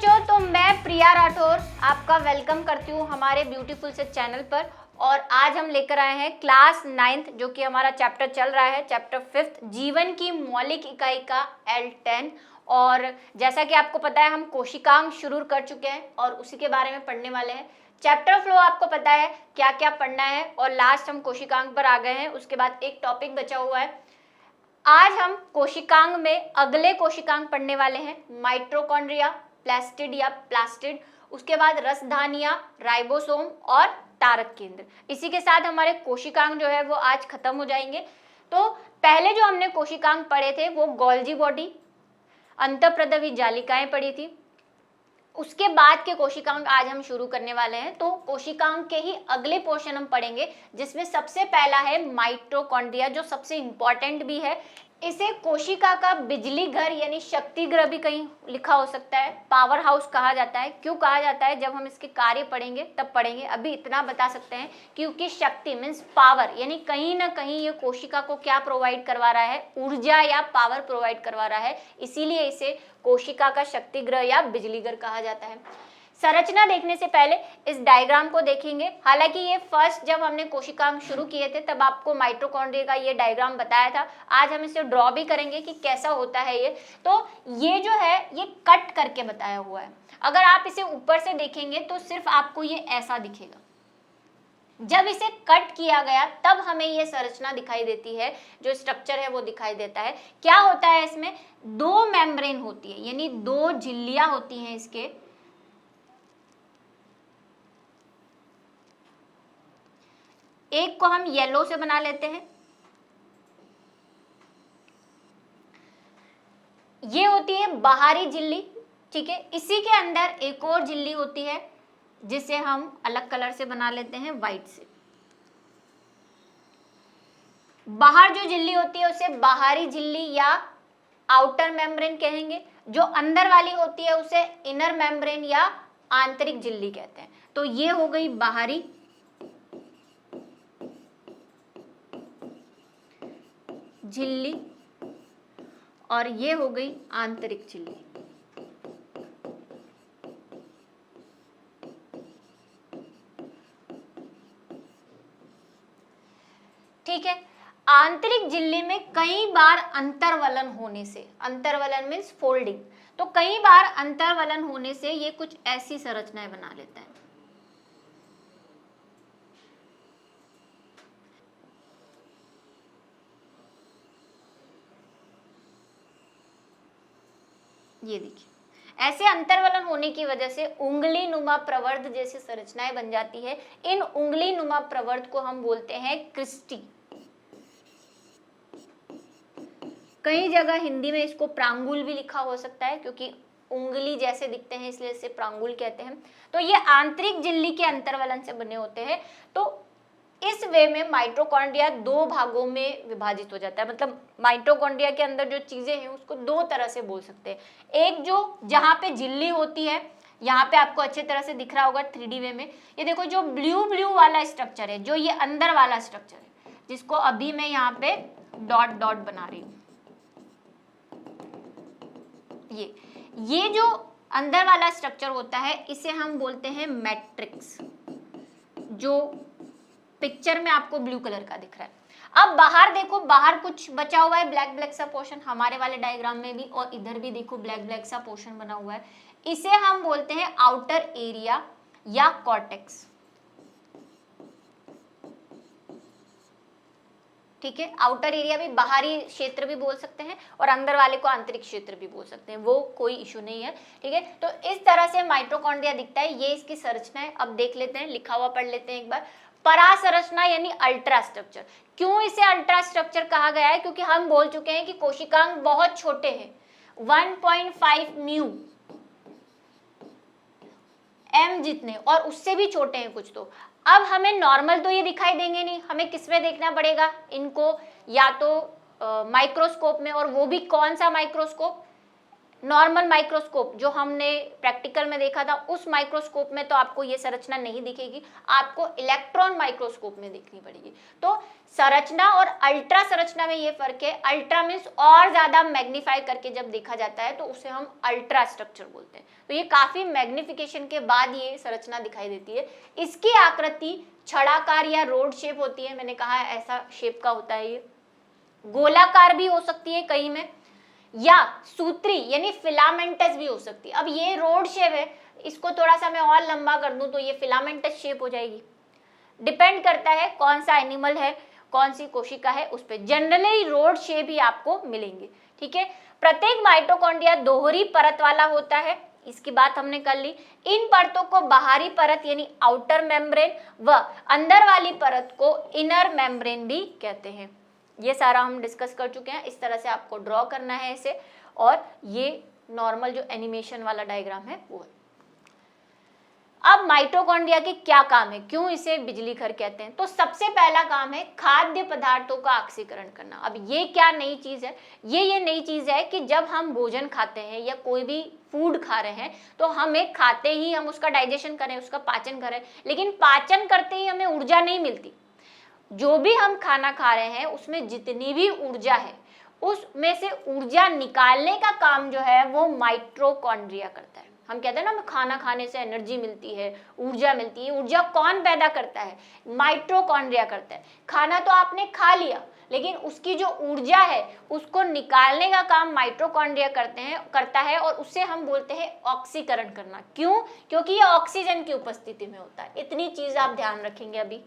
बच्चों, तो मैं प्रिया राठौर आपका वेलकम करती हूँ हमारे ब्यूटीफुल से चैनल पर। और आज हम लेकर आए हैं क्लास 9th, जो कि हमारा चैप्टर चल रहा है, चैप्टर 5th, जीवन की मौलिक इकाई का L10। और जैसा कि आपको पता है, हम कोशिकांग शुरू कर चुके हैं और उसी के बारे में पढ़ने वाले हैं। चैप्टर फ्लो आपको पता है क्या क्या पढ़ना है, और लास्ट हम कोशिकांग पर आ गए हैं। उसके बाद एक टॉपिक बचा हुआ है। आज हम कोशिकांग में अगले कोशिकांग पढ़ने वाले हैं, माइटोकॉन्ड्रिया, प्लास्टिड या प्लास्टिड, उसके बाद रसधानियां, राइबोसोम और तारक केंद्र। इसी के साथ हमारे कोशिकांग जो है वो आज खत्म हो जाएंगे। तो पहले जो हमने कोशिकांग पढ़े थे वो गोल्जी बॉडी, अंतःप्रदवी जालिकाएं पढ़ी थी। उसके बाद के कोशिकांग आज हम शुरू करने वाले हैं। तो कोशिकांग के ही अगले पोर्शन हम पढ़ेंगे, जिसमें सबसे पहला है माइटोकॉन्ड्रिया, जो सबसे इंपॉर्टेंट भी है। इसे कोशिका का बिजली घर यानी शक्ति गृह भी कहीं लिखा हो सकता है, पावर हाउस कहा जाता है। क्यों कहा जाता है, जब हम इसके कार्य पढ़ेंगे तब पढ़ेंगे। अभी इतना बता सकते हैं क्योंकि शक्ति मीन्स पावर, यानी कहीं ना कहीं ये कोशिका को क्या प्रोवाइड करवा रहा है, ऊर्जा या पावर प्रोवाइड करवा रहा है। इसीलिए इसे कोशिका का शक्ति गृह या बिजली घर कहा जाता है। संरचना देखने से पहले इस डायग्राम को देखेंगे। हालांकि ये फर्स्ट जब हमने कोशिकांग शुरू किए थे तब आपको माइटोकॉन्ड्रिया का ये डायग्राम बताया था। आज हम इसे ड्रॉ भी करेंगे कि कैसा होता है ये। तो ये जो है ये कट करके बताया हुआ है। अगर आप इसे ऊपर से देखेंगे तो सिर्फ आपको ये ऐसा दिखेगा। जब इसे कट किया गया तब हमें ये संरचना दिखाई देती है, जो स्ट्रक्चर है वो दिखाई देता है। क्या होता है इसमें, दो मेम्ब्रेन होती है, यानी दो झिल्लियां होती हैं इसके। एक को हम येलो से बना लेते हैं, ये होती है बाहरी झिल्ली, ठीक है। इसी के अंदर एक और झिल्ली होती है जिसे हम अलग कलर से बना लेते हैं, व्हाइट से। बाहर जो झिल्ली होती है उसे बाहरी झिल्ली या आउटर मेम्ब्रेन कहेंगे। जो अंदर वाली होती है उसे इनर मेम्ब्रेन या आंतरिक झिल्ली कहते हैं। तो ये हो गई बाहरी झिल्ली और ये हो गई आंतरिक झिल्ली। ठीक है। आंतरिक झिल्ली में कई बार अंतर्वलन होने से, अंतर्वलन मीन्स फोल्डिंग, तो कई बार अंतर्वलन होने से ये कुछ ऐसी संरचनाएं बना लेता है। ये देखिए, ऐसे अंतर्वलन होने की वजह से उंगली नुमा प्रवर्ध जैसी संरचनाएं बन जाती है। इन उंगली नुमा प्रवर्ध को हम बोलते हैं क्रिस्टी। कई जगह हिंदी में इसको प्रांगुल भी लिखा हो सकता है, क्योंकि उंगली जैसे दिखते हैं इसलिए इसे प्रांगुल कहते हैं। तो ये आंतरिक झिल्ली के अंतर्वलन से बने होते हैं। तो इस वे में माइटोकॉन्ड्रिया दो भागों में विभाजित हो जाता है। मतलब माइटोकॉन्ड्रिया के अंदर जो चीजें हैं उसको दो तरह से बोल सकते हैं। एक जो जहाँ पे झिल्ली होती है, यहाँ पे आपको अच्छे तरह से दिख रहा होगा 3D वे में। ये देखो, जो ब्लू ब्लू वाला स्ट्रक्चर है, जो ये अंदर वाला स्ट्रक्चर है, जिसको अभी मैं यहाँ पे डॉट डॉट बना रही हूँ, ये जो अंदर वाला स्ट्रक्चर होता है इसे हम बोलते हैं मैट्रिक्स, जो पिक्चर में आपको ब्लू कलर का दिख रहा है। अब बाहर देखो, बाहर कुछ बचा हुआ है, ब्लैक ब्लैक सा पोर्शन, हमारे वाले डायग्राम में भी, और इधर भी देखो ब्लैक ब्लैक सा पोर्शन बना हुआ है। इसे हम बोलते हैं आउटर एरिया या कॉर्टेक्स, ठीक है। आउटर एरिया भी बाहरी क्षेत्र भी बोल सकते हैं, और अंदर वाले को आंतरिक क्षेत्र भी बोल सकते हैं, वो कोई इशू नहीं है, ठीक है। तो इस तरह से माइटोकॉन्ड्रिया दिखता है। ये इसकी संरचना है। अब देख लेते हैं, लिखा हुआ पढ़ लेते हैं एक बार। परासंरचना यानी अल्ट्रा स्ट्रक्चर। क्यों इसे अल्ट्रा स्ट्रक्चर कहा गया है, क्योंकि हम बोल चुके हैं कि कोशिकांग बहुत छोटे हैं, 1.5 म्यू एम जितने, और उससे भी छोटे हैं कुछ। तो अब हमें नॉर्मल तो ये दिखाई देंगे नहीं, हमें किस में देखना पड़ेगा इनको, या तो माइक्रोस्कोप में, और वो भी कौन सा माइक्रोस्कोप, नॉर्मल माइक्रोस्कोप जो हमने प्रैक्टिकल में देखा था उस माइक्रोस्कोप में तो आपको ये संरचना नहीं दिखेगी, आपको इलेक्ट्रॉन माइक्रोस्कोप में देखनी पड़ेगी। तो संरचना और अल्ट्रा संरचना में ये फर्क है। अल्ट्रा मीन्स और ज्यादा मैग्नीफाई करके जब देखा जाता है तो उसे हम अल्ट्रा स्ट्रक्चर बोलते हैं। तो ये काफी मैग्निफिकेशन के बाद ये संरचना दिखाई देती है। इसकी आकृति छड़ाकार या रोड शेप होती है, मैंने कहा ऐसा शेप का होता है। ये गोलाकार भी हो सकती है कहीं में, या सूत्री यानी फिलामेंटस भी हो सकती है। अब ये रोड शेप है, इसको थोड़ा सा मैं और लंबा कर दूं तो ये फिलामेंटस शेप हो जाएगी। डिपेंड करता है कौन सा एनिमल है, कौन सी कोशिका है उस पर। जनरली रोड शेप ही आपको मिलेंगे, ठीक है। प्रत्येक माइटोकॉन्ड्रिया दोहरी परत वाला होता है, इसकी बात हमने कर ली। इन परतों को बाहरी परत यानी आउटर मेम्ब्रेन व अंदर वाली परत को इनर मेम्ब्रेन भी कहते हैं। ये सारा हम डिस्कस कर चुके हैं। इस तरह से आपको ड्रॉ करना है इसे, और ये नॉर्मल जो एनिमेशन वाला डायग्राम है वो है। अब माइटोकॉन्ड्रिया के क्या काम है, क्यों इसे बिजली घर कहते हैं? तो सबसे पहला काम है खाद्य पदार्थों का ऑक्सीकरण करना। अब ये क्या नई चीज है? ये नई चीज है कि जब हम भोजन खाते हैं या कोई भी फूड खा रहे हैं तो हमें खाते ही हम उसका डाइजेशन करें, उसका पाचन करें, लेकिन पाचन करते ही हमें ऊर्जा नहीं मिलती। जो भी हम खाना खा रहे हैं उसमें जितनी भी ऊर्जा है उसमें से ऊर्जा निकालने का काम जो है वो माइटोकॉन्ड्रिया करता है। हम कहते हैं ना खाना खाने से एनर्जी मिलती है, ऊर्जा मिलती है। ऊर्जा कौन पैदा करता है? माइटोकॉन्ड्रिया करता है। खाना तो आपने खा लिया, लेकिन उसकी जो ऊर्जा है उसको निकालने का काम माइटोकॉन्ड्रिया करता है, और उससे हम बोलते हैं ऑक्सीकरण करना। क्यों? क्योंकि ये ऑक्सीजन की उपस्थिति में होता है। इतनी चीज आप ध्यान रखेंगे अभी,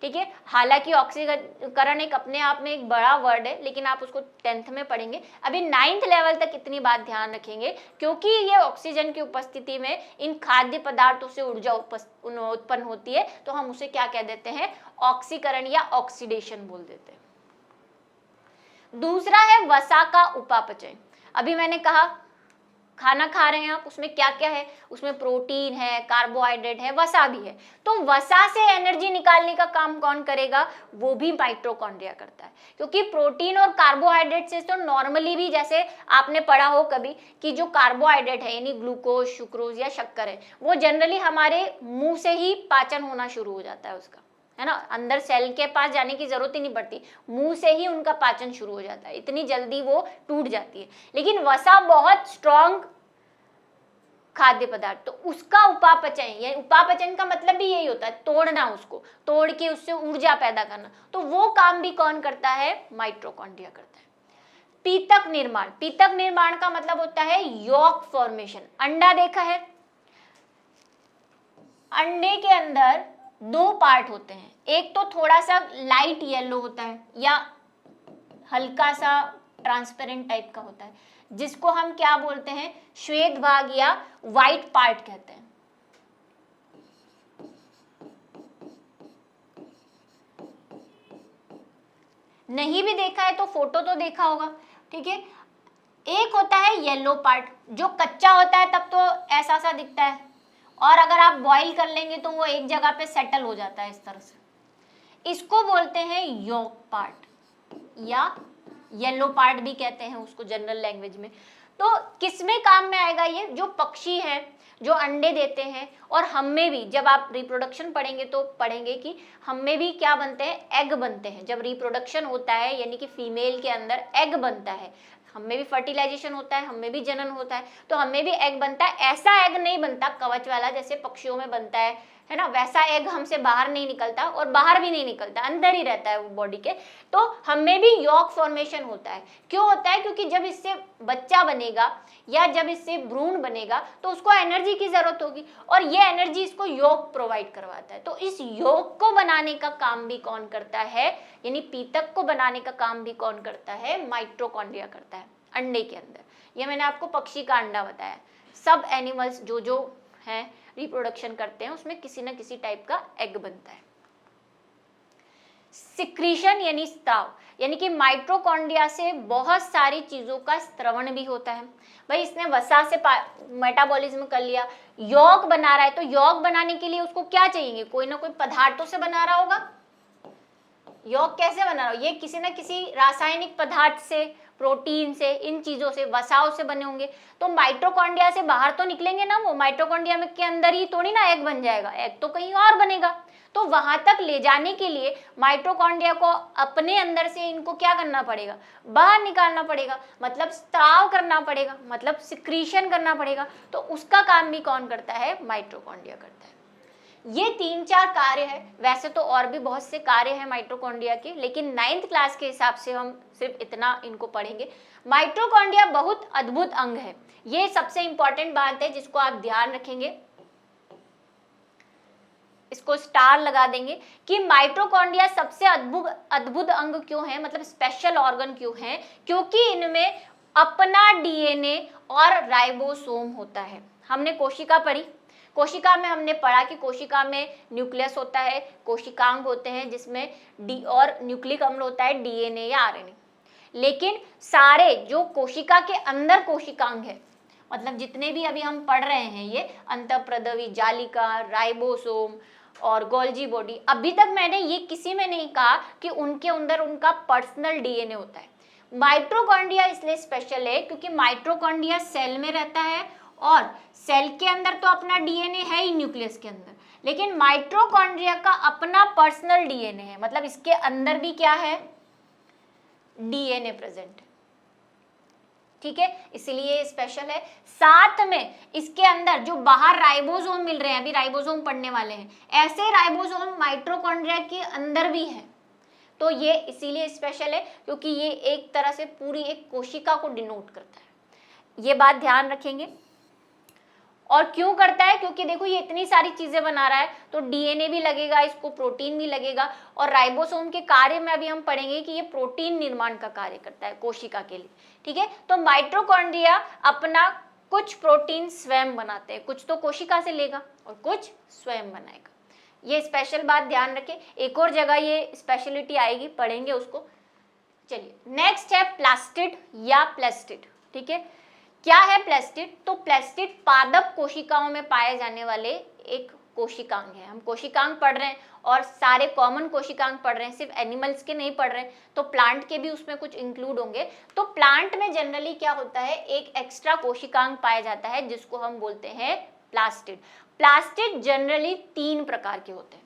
ठीक है। हालांकि ऑक्सीकरण एक अपने आप में एक बड़ा वर्ड है, लेकिन आप उसको 10th में पढ़ेंगे। अभी 9th लेवल तक इतनी बात ध्यान रखेंगे, क्योंकि ये ऑक्सीजन की उपस्थिति में इन खाद्य पदार्थों से ऊर्जा उत्पन्न होती है, तो हम उसे क्या कह देते हैं? ऑक्सीकरण या ऑक्सीडेशन बोल देते हैं। दूसरा है वसा का उपापचय। अभी मैंने कहा खाना खा रहे हैं आप, उसमें क्या क्या है? उसमें प्रोटीन है, कार्बोहाइड्रेट है, वसा भी है। तो वसा से एनर्जी निकालने का काम कौन करेगा? वो भी माइटोकॉन्ड्रिया करता है। क्योंकि प्रोटीन और कार्बोहाइड्रेट से तो नॉर्मली भी, जैसे आपने पढ़ा हो कभी कि जो कार्बोहाइड्रेट है यानी ग्लूकोज, सुक्रोज या शक्कर है, वो जनरली हमारे मुंह से ही पाचन होना शुरू हो जाता है उसका, है ना। अंदर सेल के पास जाने की जरूरत ही नहीं पड़ती, मुंह से ही उनका पाचन शुरू हो जाता है, इतनी जल्दी वो टूट जाती है। लेकिन वसा बहुत स्ट्रॉन्ग खाद्य पदार्थ, तो उसका उपापचय, यानी उपापचयन का मतलब भी यही होता है, तोड़ना, उसको तोड़ के उससे ऊर्जा पैदा करना। तो वो काम भी कौन करता है? माइटोकॉन्ड्रिया करता है। पीतक निर्माण। पीतक निर्माण का मतलब होता है यॉक फॉर्मेशन। अंडा देखा है, अंडे के अंदर दो पार्ट होते हैं। एक तो थोड़ा सा लाइट येलो होता है या हल्का सा ट्रांसपेरेंट टाइप का होता है, जिसको हम क्या बोलते हैं? श्वेत भाग या व्हाइट पार्ट कहते हैं। नहीं भी देखा है तो फोटो तो देखा होगा, ठीक है। एक होता है येलो पार्ट, जो कच्चा होता है तब तो ऐसा सा दिखता है, और अगर आप बॉईल कर लेंगे तो वो एक जगह पे सेटल हो जाता है इस तरह से। इसको बोलते हैं यॉक पार्ट या येलो पार्ट भी कहते हैं उसको जनरल लैंग्वेज में। तो किसमें काम में आएगा ये? जो पक्षी है, जो अंडे देते हैं, और हम में भी, जब आप रिप्रोडक्शन पढ़ेंगे तो पढ़ेंगे कि हम में भी क्या बनते हैं? एग बनते हैं। जब रिप्रोडक्शन होता है यानी कि फीमेल के अंदर एग बनता है, हम में भी फर्टिलाइजेशन होता है, हम में भी जनन होता है, तो हम में भी एग बनता है। ऐसा एग नहीं बनता कवच वाला जैसे पक्षियों में बनता है ना, वैसा एग हमसे बाहर नहीं निकलता, और बाहर भी नहीं निकलता, अंदर ही रहता है वो बॉडी के। तो हम में भी यॉक फॉर्मेशन होता है। क्यों होता है? क्योंकि जब इससे बच्चा बनेगा या जब इससे भ्रूण बनेगा तो उसको एनर्जी की जरूरत होगी, और ये एनर्जी इसको यॉक प्रोवाइड करवाता है। तो इस यॉक को बनाने का काम भी कौन करता है? यानी पीतक को बनाने का काम भी कौन करता है? माइटोकॉन्ड्रिया करता है अंडे के अंदर। ये मैंने आपको पक्षी का अंडा बताया। सब एनिमल्स जो हैं रिप्रोडक्शन करते हैं उसमें किसी ना किसी टाइप का एग बनता है। सिक्रीशन यानी स्त्राव, यानी कि माइटोकॉन्ड्रिया से बहुत सारी चीजों का स्त्रवण भी होता है। भाई इसने वसा से मेटाबॉलिज्म कर लिया, यॉक बना रहा है, तो यॉक बनाने के लिए उसको क्या चाहिए? कोई ना कोई पदार्थों से बना रहा होगा। यॉक कैसे बना रहा हो? ये किसी ना किसी रासायनिक पदार्थ से प्रोटीन से, इन चीजों से, वसाओं से बने होंगे। तो माइटोकॉन्ड्रिया से बाहर तो निकलेंगे ना, वो माइटोकॉन्ड्रिया में के अंदर ही थोड़ी ना एग बन जाएगा, एग तो कहीं और बनेगा। तो वहां तक ले जाने के लिए माइटोकॉन्ड्रिया को अपने अंदर से इनको क्या करना पड़ेगा, बाहर निकालना पड़ेगा, मतलब स्त्राव करना पड़ेगा, मतलब सिक्रीशन करना पड़ेगा। तो उसका काम भी कौन करता है, माइटोकॉन्ड्रिया करता है। ये 3-4 कार्य है, वैसे तो और भी बहुत से कार्य हैं माइटोकॉन्ड्रिया के, लेकिन 9th क्लास के हिसाब से हम सिर्फ इतना इनको पढ़ेंगे। माइटोकॉन्ड्रिया बहुत अद्भुत अंग है, ये सबसे इंपॉर्टेंट बात है जिसको आप ध्यान रखेंगे, इसको स्टार लगा देंगे कि माइटोकॉन्ड्रिया सबसे अद्भुत अंग क्यों है, मतलब स्पेशल ऑर्गन क्यों है, क्योंकि इनमें अपना डीएनए और राइबोसोम होता है। हमने कोशिका पढ़ी, कोशिका में हमने पढ़ा कि कोशिका में न्यूक्लियस होता है, कोशिकांग होते हैं जिसमें डी और न्यूक्लिक अम्ल होता है, डीएनए या आरएनए। लेकिन सारे जो कोशिका के अंदर कोशिकांग है, मतलब जितने भी अभी हम पढ़ रहे हैं, ये अंतःप्रदवी जालिका, राइबोसोम और गोल्जी बॉडी, अभी तक मैंने ये किसी में नहीं कहा कि उनके अंदर उनका पर्सनल डीएनए होता है। माइटोकॉन्ड्रिया इसलिए स्पेशल है क्योंकि माइटोकॉन्ड्रिया सेल में रहता है और सेल के अंदर तो अपना डीएनए है ही न्यूक्लियस के अंदर, लेकिन माइटोकॉन्ड्रिया का अपना पर्सनल डीएनए है, मतलब इसके अंदर भी क्या है, डीएनए प्रेजेंट है। ठीक है, इसलिए स्पेशल है। साथ में इसके अंदर जो बाहर राइबोसोम मिल रहे हैं, अभी राइबोसोम पढ़ने वाले हैं, ऐसे राइबोसोम माइटोकॉन्ड्रिया के अंदर भी है। तो ये इसीलिए स्पेशल है क्योंकि ये एक तरह से पूरी एक कोशिका को डिनोट करता है, ये बात ध्यान रखेंगे। और क्यों करता है, क्योंकि देखो ये इतनी सारी चीजें बना रहा है तो डीएनए भी लगेगा, इसको प्रोटीन भी लगेगा, और राइबोसोम के कार्य में अभी हम पढ़ेंगे कि ये प्रोटीन निर्माण का कार्य करता है कोशिका के लिए। ठीक है, तो माइटोकॉन्ड्रिया अपना कुछ प्रोटीन स्वयं बनाते हैं, कुछ तो कोशिका से लेगा और कुछ स्वयं बनाएगा। ये स्पेशल बात ध्यान रखें, एक और जगह ये स्पेशलिटी आएगी, पढ़ेंगे उसको। चलिए नेक्स्ट है प्लास्टिड या प्लास्टिड। ठीक है, क्या है प्लास्टिड, तो प्लास्टिड पादप कोशिकाओं में पाए जाने वाले एक कोशिकांग है। हम कोशिकांग पढ़ रहे हैं और सारे कॉमन कोशिकांग पढ़ रहे हैं, सिर्फ एनिमल्स के नहीं पढ़ रहे हैं, तो प्लांट के भी उसमें कुछ इंक्लूड होंगे। तो प्लांट में जनरली क्या होता है, एक एक्स्ट्रा कोशिकांग पाया जाता है जिसको हम बोलते हैं प्लास्टिड। प्लास्टिड जनरली 3 प्रकार के होते हैं।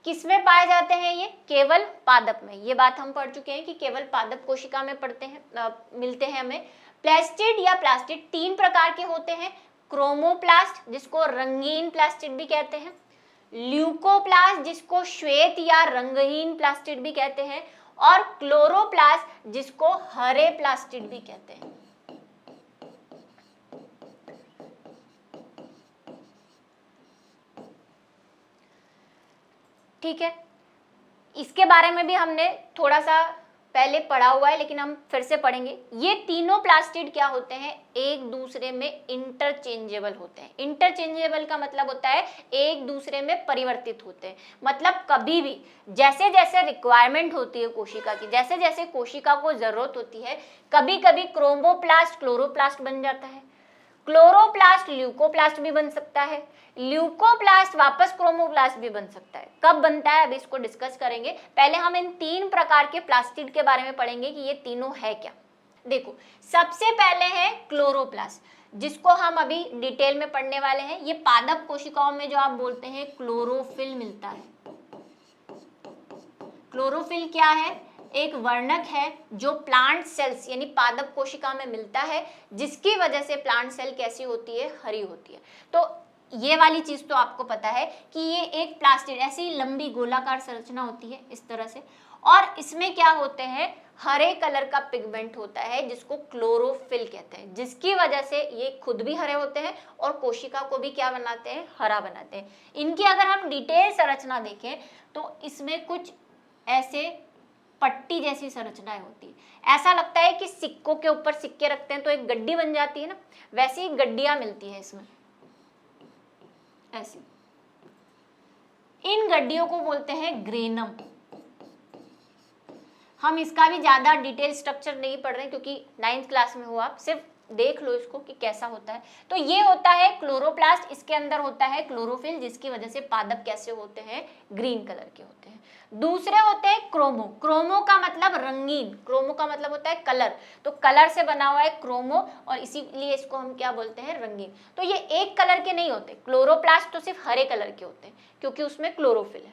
किसमें पाए जाते हैं ये, केवल पादप में, ये बात हम पढ़ चुके हैं कि केवल पादप कोशिका में पढ़ते हैं, मिलते हैं हमें। प्लास्टिड या प्लास्टिड 3 प्रकार के होते हैं, क्रोमोप्लास्ट जिसको रंगीन प्लास्टिड भी कहते हैं, ल्यूकोप्लास्ट जिसको श्वेत या रंगहीन प्लास्टिड भी कहते हैं, और क्लोरोप्लास्ट जिसको हरे प्लास्टिड भी कहते हैं। ठीक है, इसके बारे में भी हमने थोड़ा सा पहले पढ़ा हुआ है, लेकिन हम फिर से पढ़ेंगे। ये तीनों प्लास्टिड क्या होते हैं, एक दूसरे में इंटरचेंजेबल होते हैं। इंटरचेंजेबल का मतलब होता है एक दूसरे में परिवर्तित होते हैं, मतलब कभी भी जैसे जैसे रिक्वायरमेंट होती है कोशिका की, जैसे जैसे कोशिका को जरूरत होती है, कभी कभी क्रोमोप्लास्ट क्लोरोप्लास्ट बन जाता है, क्लोरोप्लास्ट ल्यूकोप्लास्ट भी बन सकता है, ल्यूकोप्लास्ट वापस क्रोमोप्लास्ट भी बन सकता है। कब बनता है अभी इसको डिस्कस करेंगे, पहले हम इन 3 प्रकार के प्लास्टिड के बारे में पढ़ेंगे कि ये तीनों है क्या। देखो सबसे पहले है क्लोरोप्लास्ट, जिसको हम अभी डिटेल में पढ़ने वाले हैं। ये पादप कोशिकाओं में जो आप बोलते हैं क्लोरोफिल मिलता है। क्लोरोफिल क्या है, एक वर्णक है जो प्लांट सेल्स यानी पादप कोशिका में मिलता है, जिसकी वजह से प्लांट सेल कैसी होती है, हरी होती है। तो ये वाली चीज तो आपको पता है कि ये एक प्लास्टिड ऐसी लंबी गोलाकार संरचना होती है इस तरह से, और इसमें क्या होते हैं, हरे कलर का पिगमेंट होता है जिसको क्लोरोफिल कहते हैं, जिसकी वजह से ये खुद भी हरे होते हैं और कोशिका को भी क्या बनाते हैं, हरा बनाते हैं। इनकी अगर हम डिटेल संरचना देखें तो इसमें कुछ ऐसे पट्टी जैसी संरचनाएं होती है, ऐसा लगता है कि सिक्कों के ऊपर सिक्के रखते हैं तो एक गड्डी बन जाती है ना, वैसी ही गड्डियां मिलती है इसमें ऐसी। इन गड्डियों को बोलते हैं ग्रेनम। हम इसका भी ज्यादा डिटेल स्ट्रक्चर नहीं पढ़ रहे क्योंकि 9th क्लास में हो, आप सिर्फ देख लो इसको कि कैसा होता है। तो ये होता है क्लोरोप्लास्ट, इसके अंदर होता है क्लोरोफिल, जिसकी वजह से पादप कैसे होते हैं, ग्रीन कलर के होते हैं। दूसरे होते हैं क्रोमो। क्रोमो का मतलब रंगीन, क्रोमो का मतलब होता है कलर, तो कलर से बना हुआ है क्रोमो, और इसीलिए इसको हम क्या बोलते हैं, रंगीन। तो ये एक कलर के नहीं होते, क्लोरोप्लास्ट तो सिर्फ हरे कलर के होते हैं क्योंकि उसमें क्लोरोफिल है।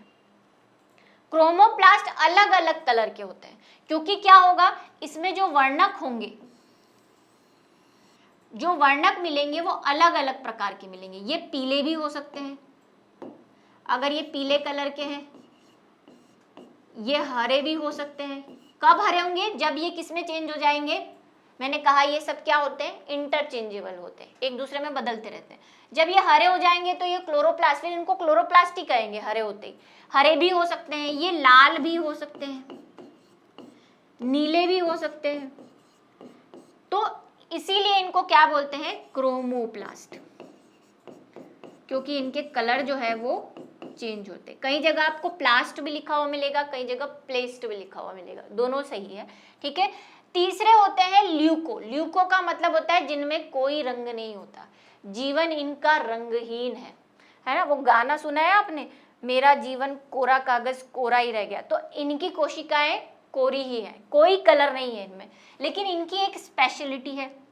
क्रोमोप्लास्ट अलग अलग कलर के होते हैं क्योंकि क्या होगा, इसमें जो वर्णक होंगे, जो वर्णक मिलेंगे वो अलग अलग प्रकार के मिलेंगे। ये पीले भी हो सकते हैं, अगर ये पीले कलर के हैं, ये हरे भी हो सकते हैं। कब हरे होंगे, जब ये किस में चेंज हो जाएंगे, मैंने कहा ये सब क्या होते हैं, इंटरचेंजेबल होते हैं, एक दूसरे में बदलते रहते हैं। जब ये हरे हो जाएंगे तो ये क्लोरोप्लास्ट, फिर इनको क्लोरोप्लास्ट ही कहेंगे हरे होते ही। हरे भी हो सकते हैं, ये लाल भी हो सकते हैं, नीले भी हो सकते हैं, तो इसीलिए इनको क्या बोलते हैं, क्रोमोप्लास्ट, क्योंकि इनके कलर जो है वो चेंज होते हैं। कई जगह आपको प्लास्ट भी लिखा हुआ मिलेगा, कई जगह प्लेस्ट भी लिखा हुआ मिलेगा, दोनों सही है, ठीक है। तीसरे होते हैं ल्यूको। ल्यूको का मतलब होता है जिनमें कोई रंग नहीं होता, जीवन इनका रंगहीन है ना। वो गाना सुना है आपने, मेरा जीवन कोरा कागज कोरा ही रह गया, तो इनकी कोशिकाएं कोरी ही है, कोई कलर नहीं है इनमें, लेकिन इनकी एक स्पेशलिटी है।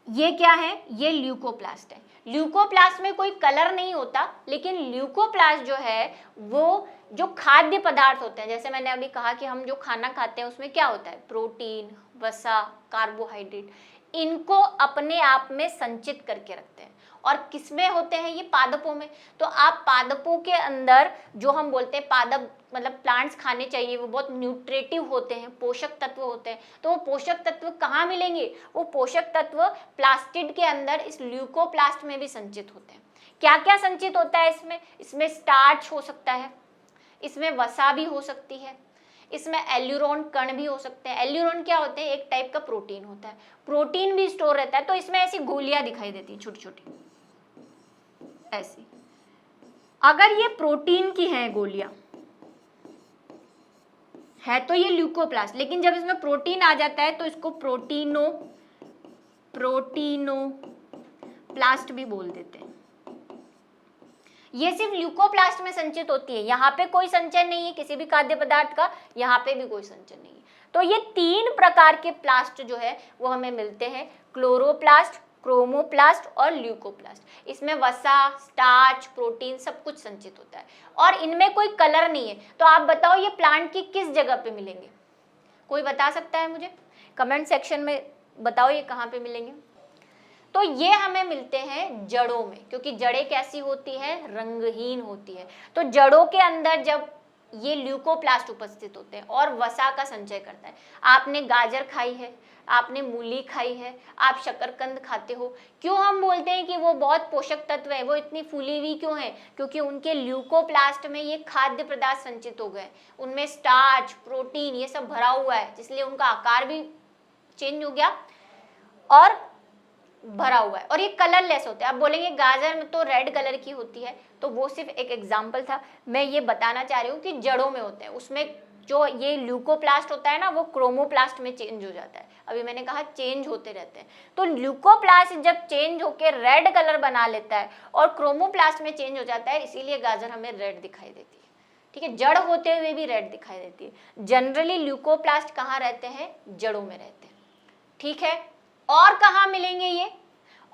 ये क्या है, ये ल्यूकोप्लास्ट है। ल्यूकोप्लास्ट में कोई कलर नहीं होता, लेकिन ल्यूकोप्लास्ट जो है वो जो खाद्य पदार्थ होते हैं, जैसे मैंने अभी कहा कि हम जो खाना खाते हैं उसमें क्या होता है, प्रोटीन, वसा, कार्बोहाइड्रेट, इनको अपने आप में संचित करके रखते हैं। और किसमें होते हैं, ये पादपों में। तो आप पादपों के अंदर जो हम बोलते हैं पादप मतलब प्लांट्स खाने चाहिए, वो बहुत न्यूट्रिटिव होते हैं, पोषक तत्व होते हैं। तो वो पोषक तत्व कहाँ मिलेंगे, वो पोषक तत्व प्लास्टिड के अंदर इस ल्यूकोप्लास्ट में भी संचित होते हैं। क्या क्या संचित होता है इसमें, इसमें स्टार्च हो सकता है, इसमें वसा भी हो सकती है, इसमें एल्यूरोन कण भी हो सकते हैं। एल्यूरोन क्या होते हैं, एक टाइप का प्रोटीन होता है, प्रोटीन भी स्टोर रहता है। तो इसमें ऐसी गोलियां दिखाई देती हैं छोटी छोटी ऐसी। अगर ये प्रोटीन की है गोलियां है तो ये ल्यूकोप्लास्ट, लेकिन जब इसमें प्रोटीन आ जाता है तो इसको प्रोटीनोप्लास्ट भी बोल देते हैं। ये सिर्फ ल्यूकोप्लास्ट में संचित होती है, यहाँ पे कोई संचय नहीं है किसी भी खाद्य पदार्थ का, यहाँ पे भी कोई संचय नहीं है। तो ये तीन प्रकार के प्लास्ट जो है वो हमें मिलते हैं, क्लोरोप्लास्ट, क्रोमोप्लास्ट और ल्यूकोप्लास्ट। इसमें वसा, स्टार्च, प्रोटीन सब कुछ संचित होता है और इनमें कोई कलर नहीं है। तो आप बताओ ये प्लांट की किस जगह पे मिलेंगे, कोई बता सकता है मुझे, कमेंट सेक्शन में बताओ ये कहाँ पे मिलेंगे। तो ये हमें मिलते हैं जड़ों में, क्योंकि जड़ें कैसी होती है, रंगहीन होती है। तो जड़ों के अंदर जब ये ल्यूकोप्लास्ट उपस्थित होते हैं और वसा का संचय करता है। आपने गाजर खाई है, आपने मूली खाई है, आप शकरकंद खाते हो, क्यों हम बोलते हैं कि वो बहुत पोषक तत्व है, वो इतनी फूली हुई क्यों है, क्योंकि उनके ल्यूकोप्लास्ट में ये खाद्य पदार्थ संचित हो गए, उनमें स्टार्च, प्रोटीन ये सब भरा हुआ है, इसलिए उनका आकार भी चेंज हो गया और भरा हुआ है, और ये कलरलेस होते हैं। आप बोलेंगे गाजर में तो रेड कलर की होती है, तो वो सिर्फ एक एग्जांपल था, मैं ये बताना चाह रही हूँ कि जड़ों में होते हैं, उसमें जो ये ल्यूकोप्लास्ट होता है ना वो क्रोमोप्लास्ट में चेंज हो जाता है। अभी मैंने कहा चेंज होते रहते हैं, तो ल्यूकोप्लास्ट जब चेंज होकर रेड कलर बना लेता है और क्रोमोप्लास्ट में चेंज हो जाता है, इसीलिए गाजर हमें रेड दिखाई देती है, ठीक है। जड़ होते हुए भी रेड दिखाई देती है। जनरली ल्यूकोप्लास्ट कहाँ रहते हैं, जड़ों में रहते हैं, ठीक है। और कहाँ मिलेंगे ये,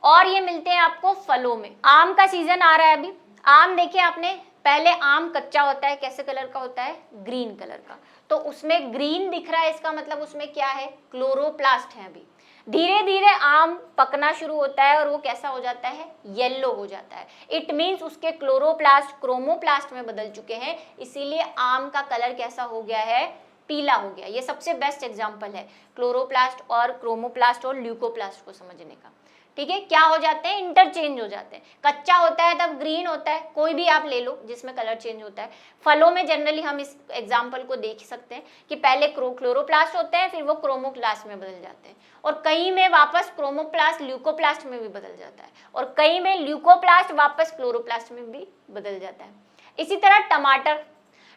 और ये मिलते हैं आपको फलों में। आम का सीजन आ रहा है अभी, आम देखिए आपने, पहले आम कच्चा होता है, कैसे कलर का होता है, ग्रीन कलर का, तो उसमें ग्रीन दिख रहा है, इसका मतलब उसमें क्या है, क्लोरोप्लास्ट है। अभी धीरे धीरे आम पकना शुरू होता है और वो कैसा हो जाता है, येलो हो जाता है। इट मीन्स उसके क्लोरोप्लास्ट क्रोमोप्लास्ट में बदल चुके हैं, इसीलिए आम का कलर कैसा हो गया है, पीला हो गया। ये सबसे बेस्ट एग्जांपल है क्लोरोप्लास्ट और क्रोमोप्लास्ट और ल्यूकोप्लास्ट को समझने का, ठीक है। क्या हो जाते हैं, इंटरचेंज हो जाते हैं। कच्चा होता है तब ग्रीन होता है, कोई भी आप ले लो जिसमें कलर चेंज होता है। फलों में जनरली हम इस एग्जांपल को देख सकते हैं कि पहले क्लोरोप्लास्ट होते हैं, फिर वो क्रोमोप्लास्ट में बदल जाते हैं, और कई में वापस क्रोमोप्लास्ट ल्यूकोप्लास्ट में भी बदल जाता है, और कई में ल्यूकोप्लास्ट वापस क्लोरोप्लास्ट में भी बदल जाता है। इसी तरह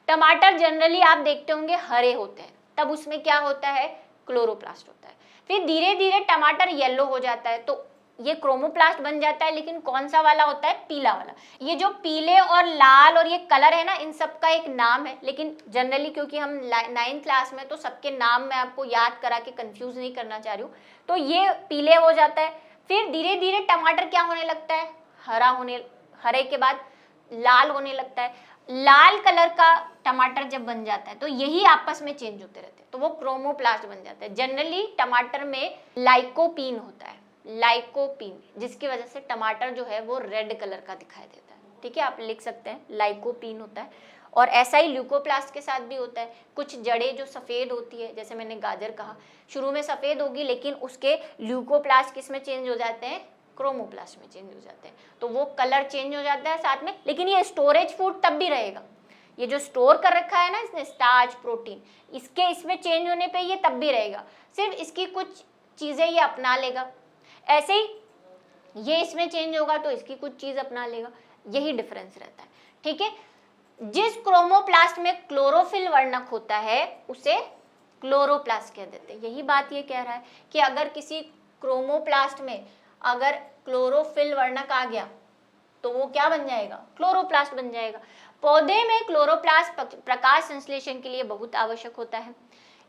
टमाटर जनरली आप देखते होंगे हरे होते हैं, तब उसमें क्या होता है, क्लोरोप्लास्ट होता है। फिर धीरे धीरे टमाटर येलो हो जाता है, तो ये क्रोमोप्लास्ट बन जाता है, लेकिन कौन सा वाला होता है? पीला वाला। ये जो पीले और लाल और ये कलर है ना, इन सब का एक नाम है, लेकिन जनरली क्योंकि हम 9th क्लास में, तो सबके नाम मैं आपको याद करा के कंफ्यूज नहीं करना चाह रही हूँ। तो ये पीले हो जाता है, फिर धीरे धीरे टमाटर क्या होने लगता है? हरे के बाद लाल होने लगता है। लाल कलर का टमाटर जब बन जाता है तो यही आपस में चेंज होते रहते हैं, तो वो क्रोमोप्लास्ट बन जाता है। जनरली टमाटर में लाइकोपीन होता है, लाइकोपीन, जिसकी वजह से टमाटर जो है वो रेड कलर का दिखाई देता है। ठीक है, आप लिख सकते हैं लाइकोपीन होता है। और ऐसा ही ल्यूकोप्लास्ट के साथ भी होता है। कुछ जड़ें जो सफ़ेद होती है, जैसे मैंने गाजर कहा, शुरू में सफ़ेद होगी, लेकिन उसके ल्यूकोप्लास्ट किस में चेंज हो जाते हैं? क्रोमोप्लास्ट में चेंज हो जाते हैं, तो वो कलर चेंज हो जाता है साथ में। लेकिन ये स्टोरेज फूड तब भी रहेगा, ये जो स्टोर कर रखा है ना इसने स्टार्च, प्रोटीन, इसमें चेंज होने पे ये तब भी रहेगा, सिर्फ इसकी कुछ चीज़ें ये अपना लेगा। ऐसे ही ये इसमें चेंज होगा तो इसकी कुछ चीज़ अपना लेगा, यही डिफरेंस रहता है। ठीक है, जिस क्रोमोप्लास्ट में क्लोरोफिल वर्णक होता है उसे क्लोरोप्लास्ट कह देते हैं। यही बात ये कह रहा है कि अगर किसी क्रोमोप्लास्ट में अगर क्लोरोफिल वर्णक आ गया तो वो क्या बन जाएगा? क्लोरोप्लास्ट बन जाएगा। पौधे में क्लोरोप्लास्ट प्रकाश संश्लेषण के लिए बहुत आवश्यक होता है।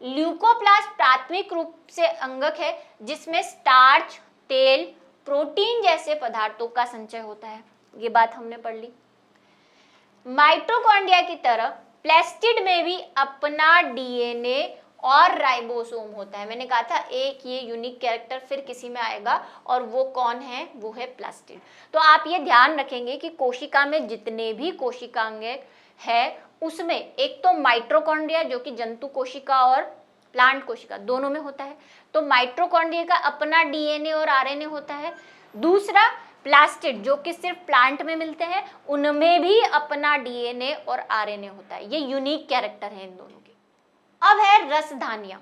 ल्यूकोप्लास्ट प्राथमिक रूप से अंगक है जिसमें स्टार्च, तेल, प्रोटीन जैसे पदार्थों का संचय होता है। ये बात हमने पढ़ ली। माइटोकॉन्ड्रिया की तरह प्लास्टिड में भी अपना डीएनए और राइबोसोम होता है। मैंने कहा था एक ये यूनिक कैरेक्टर फिर किसी में आएगा, और वो कौन है? वो है प्लास्टिड। तो आप ये ध्यान रखेंगे कि कोशिका में जितने भी कोशिकांग है उसमें एक तो माइटोकॉन्ड्रिया जो कि जंतु कोशिका और प्लांट कोशिका दोनों में होता है, तो माइटोकॉन्ड्रिया का अपना डीएनए और आरएनए होता है। दूसरा प्लास्टिड जो कि सिर्फ प्लांट में मिलते हैं, उनमें भी अपना डीएनए और आरएनए होता है। ये यूनिक कैरेक्टर है इन दोनों के। अब है रसधानियां।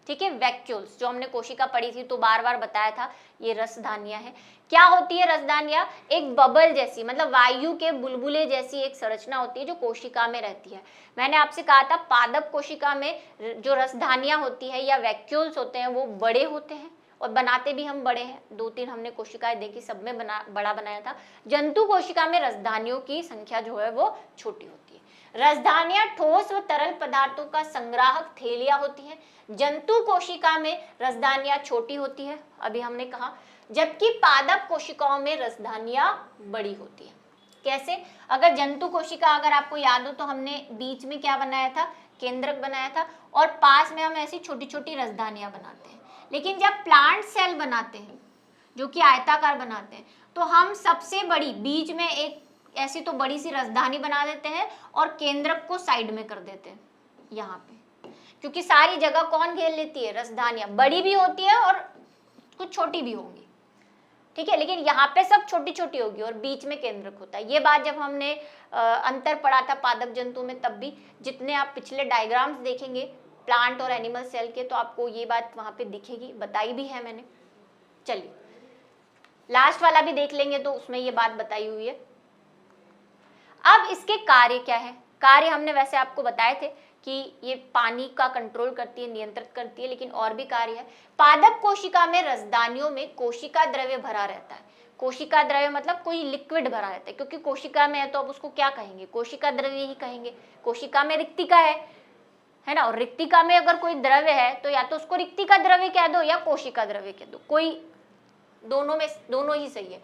ठीक है, वैक्यूल्स जो हमने कोशिका पढ़ी थी तो बार बार बताया था ये रसधानियां है। क्या होती है रसधानियां? एक बबल जैसी, मतलब वायु के बुलबुले जैसी एक संरचना होती है जो कोशिका में रहती है। मैंने आपसे कहा था पादप कोशिका में जो रसधानियां होती है या वैक्यूल्स होते हैं वो बड़े होते हैं, और बनाते भी हम बड़े हैं। 2-3 हमने कोशिकाएं देखी, सब में बड़ा बनाया था। जंतु कोशिका में रसधानियों की संख्या जो है वो छोटी होती है। रसधानियां ठोस व तरल पदार्थों का संग्राहक थैलियां होती है। जंतु कोशिका में रसधानियां छोटी होती है, अभी हमने कहा, जबकि पादप कोशिकाओं में रसधानियां बड़ी होती है। कैसे? अगर जंतु कोशिका अगर आपको याद हो तो हमने बीच में क्या बनाया था? केंद्रक बनाया था, और पास में हम ऐसी छोटी छोटी रसधानियां बनाते हैं। लेकिन जब प्लांट सेल बनाते हैं जो कि आयताकार बनाते हैं, तो हम सबसे बड़ी बीच में एक ऐसी तो बड़ी सी रसधानी बना देते हैं और केंद्रक को साइड में कर देते हैं यहाँ पे, क्योंकि सारी जगह कौन घेर लेती है? रसधानियां। बड़ी भी होती है और कुछ छोटी भी होंगी। ठीक है, लेकिन यहाँ पे सब छोटी छोटी होगी और बीच में केंद्रक होता है। ये बात जब हमने अंतर पढ़ा था पादप जंतु में, तब भी जितने आप पिछले डायग्राम्स देखेंगे प्लांट और एनिमल सेल के, तो आपको ये बात वहाँ पे दिखेगी, बताई भी है मैंने। चलिए लास्ट वाला भी देख लेंगे तो उसमें ये बात बताई हुई है। अब इसके कार्य क्या है? कार्य हमने वैसे आपको बताए थे कि ये पानी का कंट्रोल करती है, नियंत्रित करती है, लेकिन और भी कार्य है। पादप कोशिका में रसधानियों में कोशिका द्रव्य भरा रहता है। कोशिका द्रव्य मतलब कोई लिक्विड भरा रहता है, क्योंकि कोशिका में है तो अब उसको क्या कहेंगे? कोशिका द्रव्य ही कहेंगे। कोशिका में रिक्तिका है ना, और रिक्तिका में अगर कोई द्रव्य है तो या तो उसको रिक्तिका द्रव्य कह दो या कोशिका द्रव्य कह दो, कोई दोनों ही सही है।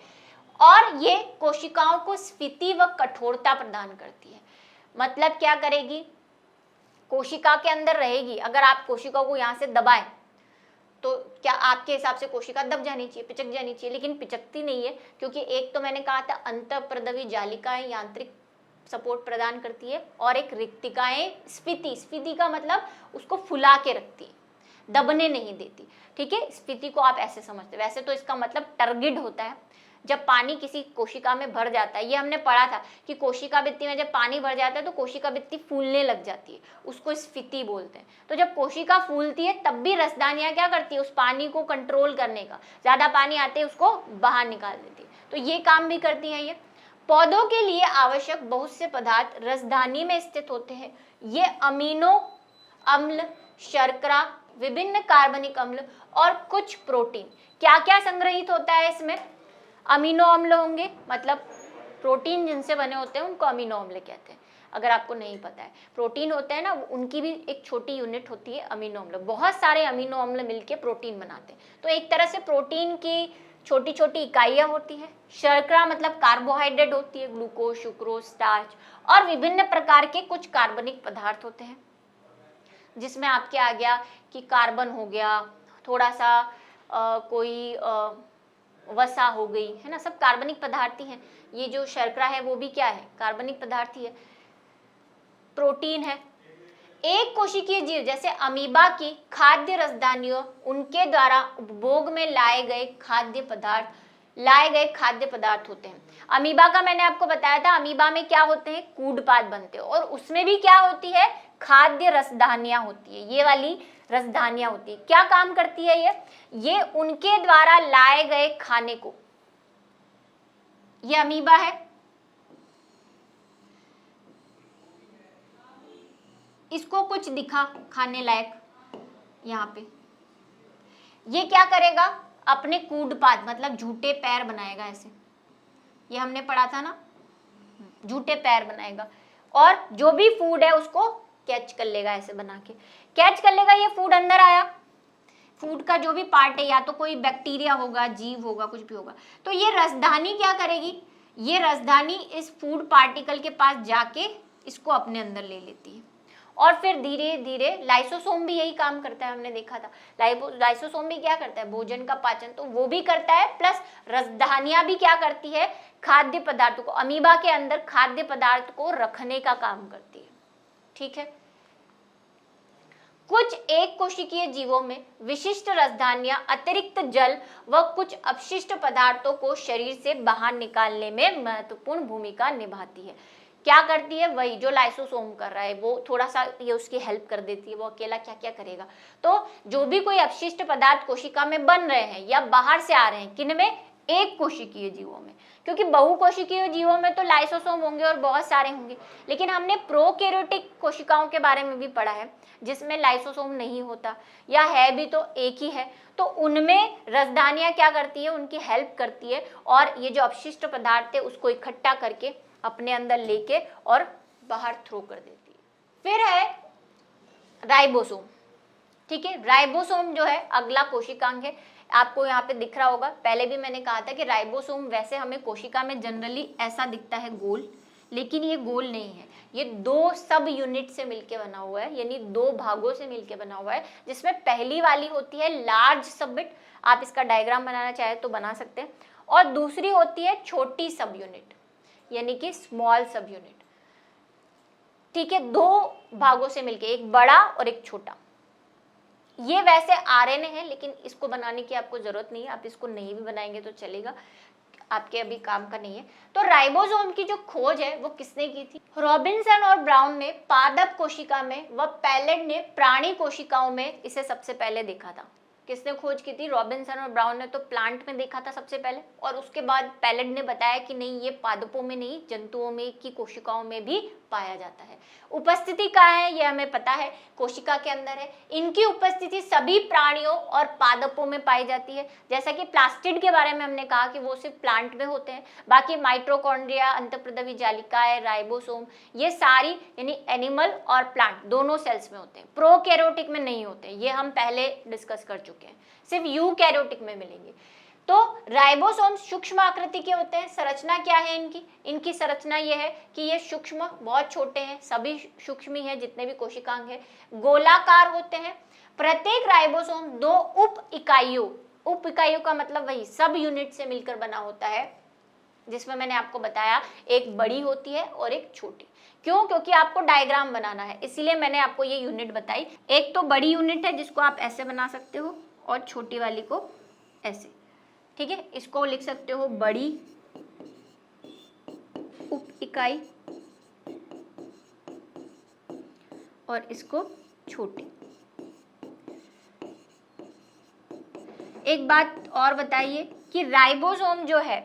और ये कोशिकाओं को स्फीति व कठोरता प्रदान करती है। मतलब क्या करेगी? कोशिका के अंदर रहेगी। अगर आप कोशिका को यहाँ से दबाएं तो क्या आपके हिसाब से कोशिका दब जानी चाहिए, पिचक जानी चाहिए, लेकिन पिचकती नहीं है, क्योंकि एक तो मैंने कहा था अंतःप्रदवी जालिकाएं यांत्रिक सपोर्ट प्रदान करती है, और एक रिक्तिकाएं स्फीति का मतलब उसको फुला के रखती है, दबने नहीं देती। ठीक है, स्फीति को आप ऐसे समझते, वैसे तो इसका मतलब टर्गिड होता है। जब पानी किसी कोशिका में भर जाता है, ये हमने पढ़ा था कि कोशिका भित्ति में जब पानी भर जाता है तो कोशिका भित्ति फूलने लग जाती है, उसको स्फीति बोलते हैं। तो जब कोशिका फूलती है तब भी रसधानियां क्या करती है? उस पानी को कंट्रोल करने का, ज्यादा पानी आते उसको बाहर निकाल देती है, तो ये काम भी करती है। ये पौधों के लिए आवश्यक बहुत से पदार्थ रसधानी में स्थित होते हैं। ये अमीनो अम्ल, शर्करा, विभिन्न कार्बनिक अम्ल और कुछ प्रोटीन। क्या क्या संग्रहित होता है इसमें? अमीनो अम्ल होंगे, मतलब प्रोटीन जिनसे बने होते हैं उनको अमीनो अम्ल कहते हैं। अगर आपको नहीं पता है, प्रोटीन होते हैं ना, उनकी भी एक छोटी यूनिट होती है अमीनो अम्ल। बहुत सारे अमीनो अम्ल मिलके प्रोटीन बनाते हैं। तो एक तरह से प्रोटीन की छोटी छोटी इकाइयां होती है। शर्करा मतलब कार्बोहाइड्रेट होती है, ग्लूकोज, सुक्रोज, स्टार्च, और विभिन्न प्रकार के कुछ कार्बनिक पदार्थ होते हैं, जिसमें आपके आ गया कि कार्बन हो गया, थोड़ा सा कोई वसा हो गई, है ना, सब कार्बनिक पदार्थ ही हैं। ये जो शर्करा है वो भी क्या है? कार्बनिक पदार्थ ही है। प्रोटीन है। एक कोशिकीय जीव जैसे अमीबा की खाद्य रसदानियों, उनके द्वारा उपभोग में लाए गए खाद्य पदार्थ होते हैं। अमीबा का मैंने आपको बताया था, अमीबा में क्या होते हैं? कूडपाद बनते हैं, और उसमें भी क्या होती है? खाद्य रसधानियां होती है। ये वाली रसधानियां होती है, क्या काम करती है ये उनके द्वारा लाए गए खाने को, ये अमीबा है, इसको कुछ दिखा खाने लायक, यहाँ पे ये क्या करेगा? अपने कूडपाद मतलब झूठे पैर बनाएगा ऐसे, ये हमने पढ़ा था ना, झूठे पैर बनाएगा, और जो भी फूड है उसको कैच कर लेगा, ऐसे बना के कैच कर लेगा। ये फूड अंदर आया, फूड का जो भी पार्ट है, या तो कोई बैक्टीरिया होगा, जीव होगा, कुछ भी होगा, तो ये रसधानी क्या करेगी? ये रसधानी इस फूड पार्टिकल के पास जाके इसको अपने अंदर ले लेती है, और फिर धीरे धीरे लाइसोसोम भी यही काम करता है, हमने देखा था। लाइसोसोम भी क्या करता है? भोजन का पाचन तो वो भी करता है, प्लस रसधानियां भी क्या करती है? खाद्य पदार्थों को, अमीबा के अंदर खाद्य पदार्थ को रखने का काम करती है। ठीक है। कुछ एक कोशिकीय जीवों में विशिष्ट रसधानियां अतिरिक्त जल व कुछ अपशिष्ट पदार्थों को शरीर से बाहर निकालने में महत्वपूर्ण भूमिका निभाती है। क्या करती है? वही जो लाइसोसोम कर रहा है, वो थोड़ा सा ये उसकी हेल्प कर देती है। वो अकेला क्या क्या करेगा? तो जो भी कोई अपशिष्ट पदार्थ कोशिका में बन रहे हैं या बाहर से आ रहे हैं, किनमें? एक कोशिकीय जीवों में, क्योंकि बहुकोशिकीय जीवों में तो लाइसोसोम होंगे और बहुत सारे होंगे, लेकिन हमने प्रोकैरियोटिक कोशिकाओं के बारे में भी पढ़ा है जिसमें लाइसोसोम नहीं होता, या है भी तो एक ही है। तो उनमें रसधानियां क्या करती है? उनकी हेल्प करती है, और ये जो अपशिष्ट पदार्थ है उसको इकट्ठा करके अपने अंदर लेके और बाहर थ्रो कर देती है। फिर है राइबोसोम। ठीक है, राइबोसोम जो है अगला कोशिकांग है, आपको यहाँ पे दिख रहा होगा। पहले भी मैंने कहा था कि राइबोसोम वैसे हमें कोशिका में जनरली ऐसा दिखता है गोल, लेकिन ये गोल नहीं है, ये दो सब यूनिट से मिलके बना हुआ है, यानी दो भागों से मिलके बना हुआ है, जिसमें पहली वाली होती है लार्ज सबयूनिट, आप इसका डायग्राम बनाना चाहे तो बना सकते हैं, और दूसरी होती है छोटी सब यूनिट, यानी कि स्मॉल सब यूनिट। ठीक है, दो भागों से मिलके, एक बड़ा और एक छोटा। ये वैसे आरएनए है, लेकिन इसको बनाने की आपको जरूरत नहीं है, आप इसको नहीं भी बनाएंगे तो चलेगा, आपके अभी काम का नहीं है। तो राइबोसोम की जो खोज है वो किसने की थी? रॉबिन्सन और ब्राउन ने पादप कोशिका में व पैलेट ने प्राणी कोशिकाओं में इसे सबसे पहले देखा था। किसने खोज की थी? रॉबिन्सन और ब्राउन ने तो प्लांट में देखा था सबसे पहले, और उसके बाद पैलेट ने बताया कि नहीं, ये पादपों में नहीं, जंतुओं में की कोशिकाओं में भी पाया जाता है। उपस्थिति कहाँ है? ये हमें पता है, कोशिका के अंदर है। इनकी उपस्थिति सभी प्राणियों और पादपों में पाई जाती है। जैसा कि प्लास्टिड के बारे में हमने कहा कि वो सिर्फ प्लांट में होते हैं, बाकी माइटोकॉन्ड्रिया, अंतःप्रदवी जालिकाएं, राइबोसोम, ये सारी यानी एनिमल और प्लांट दोनों सेल्स में होते हैं, प्रोकैरियोटिक में नहीं होते। ये हम पहले डिस्कस कर चुके हैं, सिर्फ यूकैरियोटिक में मिलेंगे। तो राइबोसोम सूक्ष्म आकृति के होते हैं। संरचना क्या है इनकी? इनकी संरचना ये है कि ये सूक्ष्म, बहुत छोटे हैं, सभी सूक्ष्म ही हैं जितने भी कोशिकांग हैं, गोलाकार होते हैं। प्रत्येक राइबोसोम दो उप इकाइयों का मतलब वही सब यूनिट से मिलकर बना होता है, जिसमें मैंने आपको बताया एक बड़ी होती है और एक छोटी। क्यों? क्योंकि आपको डायग्राम बनाना है, इसीलिए मैंने आपको ये यूनिट बताई। एक तो बड़ी यूनिट है जिसको आप ऐसे बना सकते हो, और छोटी वाली को ऐसे। ठीक है, इसको लिख सकते हो बड़ी उप इकाई और इसको छोटी। एक बात और बताइए कि राइबोसोम जो है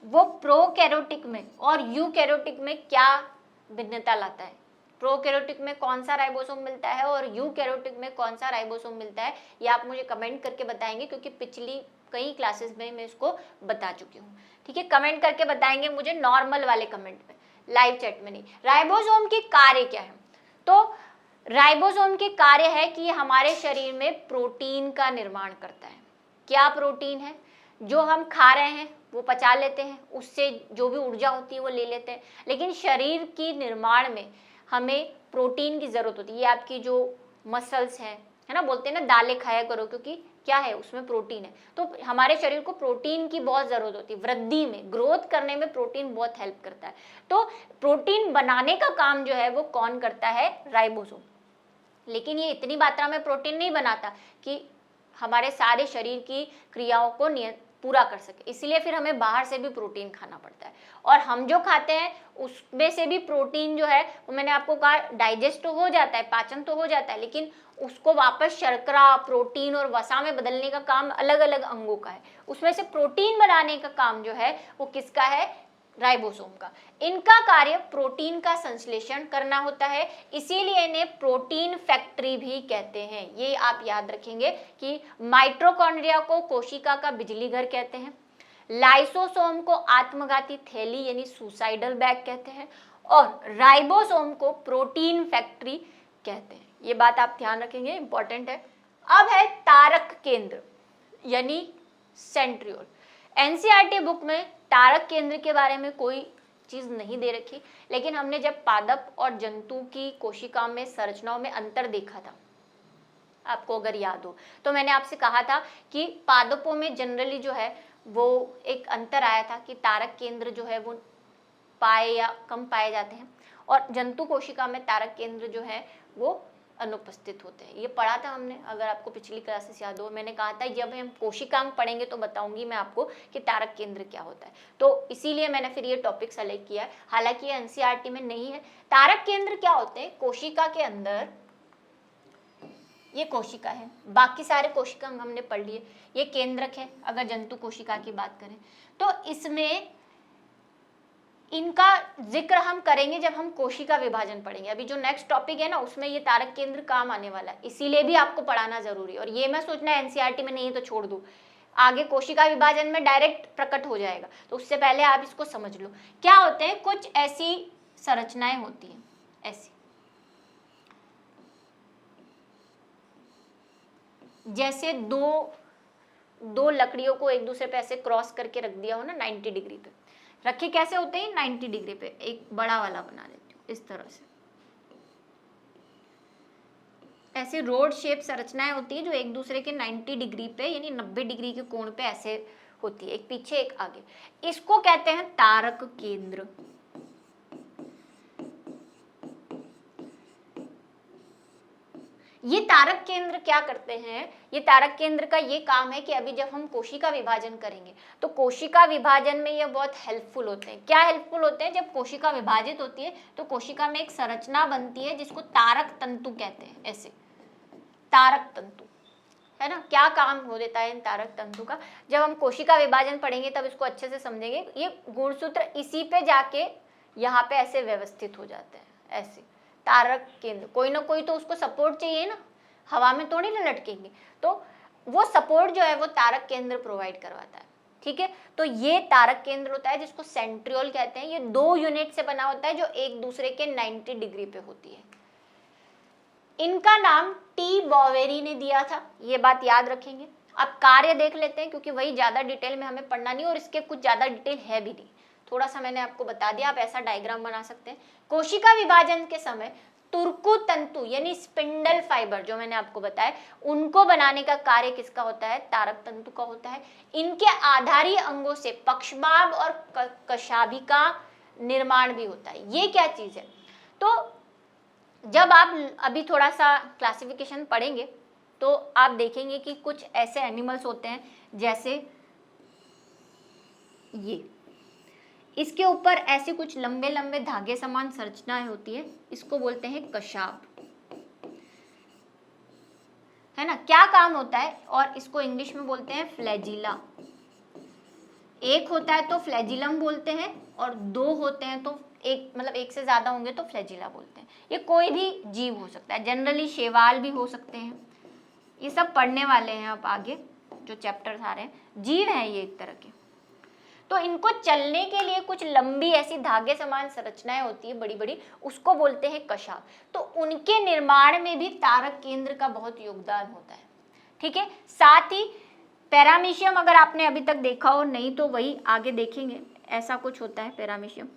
वो प्रोकैरियोटिक में और यूकैरियोटिक में क्या भिन्नता लाता है? प्रोकैरियोटिक में कौन सा राइबोसोम मिलता है और यूकैरियोटिक में कौन सा राइबोसोम मिलता है, ये आप मुझे कमेंट करके बताएंगे, क्योंकि पिछली कई क्लासेस में मैं इसको बता चुकी हूँ। ठीक है, कमेंट करके बताएंगे मुझे, नॉर्मल वाले कमेंट में, लाइव चैट में नहीं। राइबोसोम के कार्य क्या है? तो राइबोसोम के कार्य है कि ये हमारे शरीर में प्रोटीन का निर्माण करता है। क्या प्रोटीन है? जो हम खा रहे हैं वो पचा लेते हैं, उससे जो भी ऊर्जा होती है वो ले लेते हैं, लेकिन शरीर की निर्माण में हमें प्रोटीन की जरूरत होती है। ये आपकी जो मसल्स हैं, है ना, बोलते हैं ना दालें खाया करो, क्योंकि क्या है उसमें प्रोटीन है। तो हमारे शरीर को प्रोटीन की बहुत जरूरत होती है, वृद्धि में, ग्रोथ करने में प्रोटीन बहुत हेल्प करता है। तो प्रोटीन बनाने का काम जो है वो कौन करता है? राइबोसोम। लेकिन ये इतनी मात्रा में प्रोटीन नहीं बनाता कि हमारे सारे शरीर की क्रियाओं को पूरा कर सके, इसलिए फिर हमें बाहर से भी प्रोटीन खाना पड़ता है। और हम जो खाते हैं उसमें से भी प्रोटीन जो है वो, मैंने आपको कहा, डाइजेस्ट तो हो जाता है, पाचन तो हो जाता है, लेकिन उसको वापस शर्करा, प्रोटीन और वसा में बदलने का काम अलग अलग अंगों का है। उसमें से प्रोटीन बनाने का काम जो है वो किसका है? राइबोसोम का। इनका कार्य प्रोटीन का संश्लेषण करना होता है, इसीलिए इन्हें प्रोटीन फैक्ट्री भी कहते हैं। ये आप याद रखेंगे कि माइटोकॉन्ड्रिया को कोशिका का बिजली घर कहते हैं, लाइसोसोम को आत्मघाती थैली यानी सुसाइडल बैग कहते हैं, और राइबोसोम को प्रोटीन फैक्ट्री कहते हैं। ये बात आप ध्यान रखेंगे, इंपॉर्टेंट है। अब है तारक केंद्र यानी सेंट्रियोल। एनसीईआरटी बुक में तारक केंद्र के बारे में कोई चीज नहीं दे रखी, लेकिन हमने जब पादप और जंतु की कोशिकाओं में संरचनाओं में अंतर देखा था, आपको अगर याद हो, तो मैंने आपसे कहा था कि पादपों में जनरली जो है वो एक अंतर आया था कि तारक केंद्र जो है वो पाए या कम पाए जाते हैं, और जंतु कोशिका में तारक केंद्र जो है वो अनुपस्थित होते हैं। ये पढ़ा था हमने, अगर आपको पिछली क्लासेस याद हो, मैंने कहा था जब हम कोशिकांग पढ़ेंगे तो बताऊंगी मैं आपको कि तारक केंद्र क्या होता है। तो इसीलिए मैंने फिर ये टॉपिक सेलेक्ट किया है, हालांकि ये एनसीईआरटी में नहीं है। तारक केंद्र क्या होते हैं? कोशिका के अंदर, ये कोशिका है, बाकी सारे कोशिकांग हमने पढ़ लिए, ये केंद्रक है अगर जंतु कोशिका की बात करें, तो इसमें इनका जिक्र हम करेंगे जब हम कोशिका विभाजन पढ़ेंगे। अभी जो नेक्स्ट टॉपिक है ना, उसमें ये तारक केंद्र काम आने वाला है, इसीलिए भी आपको पढ़ाना जरूरी है। और ये मैं सोचना एनसीईआरटी में नहीं है तो छोड़ दूं, आगे कोशिका विभाजन में डायरेक्ट प्रकट हो जाएगा, तो उससे पहले आप इसको समझ लो। क्या होते हैं? कुछ ऐसी संरचनाएं होती हैं, ऐसी जैसे दो लकड़ियों को एक दूसरे पे ऐसे क्रॉस करके रख दिया हो ना 90 डिग्री पे, रखे कैसे होते हैं? 90 डिग्री पे। एक बड़ा वाला बना देती हूँ इस तरह से, ऐसे रोड शेप संरचनाएं होती है जो एक दूसरे के 90 डिग्री पे यानी 90 डिग्री के कोण पे ऐसे होती है, एक पीछे एक आगे। इसको कहते हैं तारक केंद्र। ये तारक केंद्र क्या करते हैं? ये तारक केंद्र का ये काम है कि अभी जब हम कोशिका विभाजन करेंगे तो कोशिका विभाजन में ये बहुत हेल्पफुल होते हैं। क्या हेल्पफुल होते हैं? जब कोशिका विभाजित होती है तो कोशिका में एक संरचना बनती है जिसको तारक तंतु कहते हैं, ऐसे तारक तंतु, है ना। क्या काम हो देता है इन तारक तंतु का? जब हम कोशिका विभाजन पढ़ेंगे तब इसको अच्छे से समझेंगे। ये गुणसूत्र इसी पे जाके यहाँ पे ऐसे व्यवस्थित हो जाते हैं, ऐसे तारक केंद्र। कोई ना कोई तो उसको सपोर्ट चाहिए ना, हवा में थोड़ी ना लटकेंगे, तो वो सपोर्ट जो है वो तारक केंद्र प्रोवाइड करवाता है। ठीक है, तो ये तारक केंद्र होता है जिसको सेंट्रियोल कहते हैं। ये 2 यूनिट से बना होता है जो एक दूसरे के 90 डिग्री पे होती है। इनका नाम टी बॉवेरी ने दिया था, ये बात याद रखेंगे। अब कार्य देख लेते हैं क्योंकि वही ज्यादा डिटेल में हमें पढ़ना नहीं और इसके कुछ ज्यादा डिटेल है भी नहीं, थोड़ा सा मैंने आपको बता दिया। आप ऐसा डायग्राम बना सकते हैं। कोशिका विभाजन के समय तुरकु तंतु यानी स्पिंडल फाइबर जो मैंने आपको बताया, उनको बनाने का कार्य किसका होता है? तारक तंतु का होता है। इनके आधारी अंगों से पक्षमार्ग और कशाभिका निर्माण भी होता है। ये क्या चीज है? तो जब आप अभी थोड़ा सा क्लासिफिकेशन पढ़ेंगे तो आप देखेंगे कि कुछ ऐसे एनिमल्स होते हैं जैसे ये, इसके ऊपर ऐसे कुछ लंबे लंबे धागे समान संरचनाएं होती है, इसको बोलते हैं कशाभ, है ना। क्या काम होता है? और इसको इंग्लिश में बोलते हैं फ्लैजिला। एक होता है तो फ्लैजिलम बोलते हैं और 2 होते हैं तो एक मतलब एक से ज्यादा होंगे तो फ्लैजिला बोलते हैं। ये कोई भी जीव हो सकता है, जनरली शैवाल भी हो सकते हैं। ये सब पढ़ने वाले हैं अब आगे जो चैप्टर्स आ रहे हैं, जीव हैं ये एक तरह के। तो इनको चलने के लिए कुछ लंबी ऐसी धागे समान संरचनाएं होती है बड़ी बड़ी, उसको बोलते हैं कशाप। तो उनके निर्माण में भी तारक केंद्र का बहुत योगदान होता है, ठीक है। साथ ही पैरामीशियम अगर आपने अभी तक देखा हो, नहीं तो वही आगे देखेंगे, ऐसा कुछ होता है पैरामीशियम।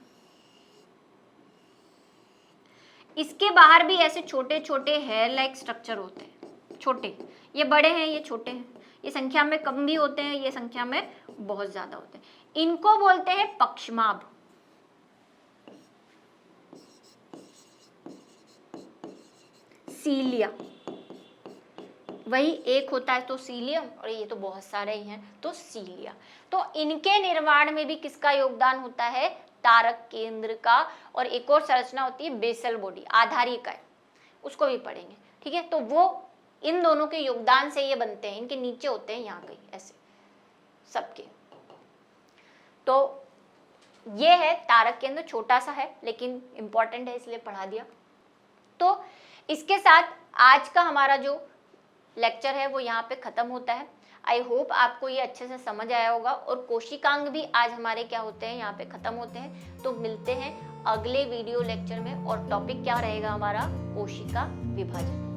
इसके बाहर भी ऐसे छोटे छोटे हेयर लाइक स्ट्रक्चर होते हैं, छोटे, ये बड़े हैं ये छोटे हैं, ये संख्या में कम भी होते हैं, ये संख्या में बहुत ज्यादा होते हैं। इनको बोलते हैं पक्षमाभ। सीलिया, वही एक होता है तो सीलियम, और ये तो बहुत सारे ही हैं तो सीलिया। तो इनके निर्माण में भी किसका योगदान होता है? तारक केंद्र का। और एक और संरचना होती है बेसल बॉडी, आधारिका, उसको भी पढ़ेंगे, ठीक है। तो वो इन दोनों के योगदान से ये बनते हैं, इनके नीचे होते हैं यहाँ कहीं ऐसे सबके। तो ये है तारक केंद्र, छोटा सा है लेकिन इंपॉर्टेंट है इसलिए पढ़ा दिया। तो इसके साथ आज का हमारा जो लेक्चर है वो यहाँ पे खत्म होता है। आई होप आपको ये अच्छे से समझ आया होगा। और कोशिकांग भी आज हमारे क्या होते हैं, यहाँ पे खत्म होते हैं। तो मिलते हैं अगले वीडियो लेक्चर में, और टॉपिक क्या रहेगा हमारा? कोशिका विभाजन।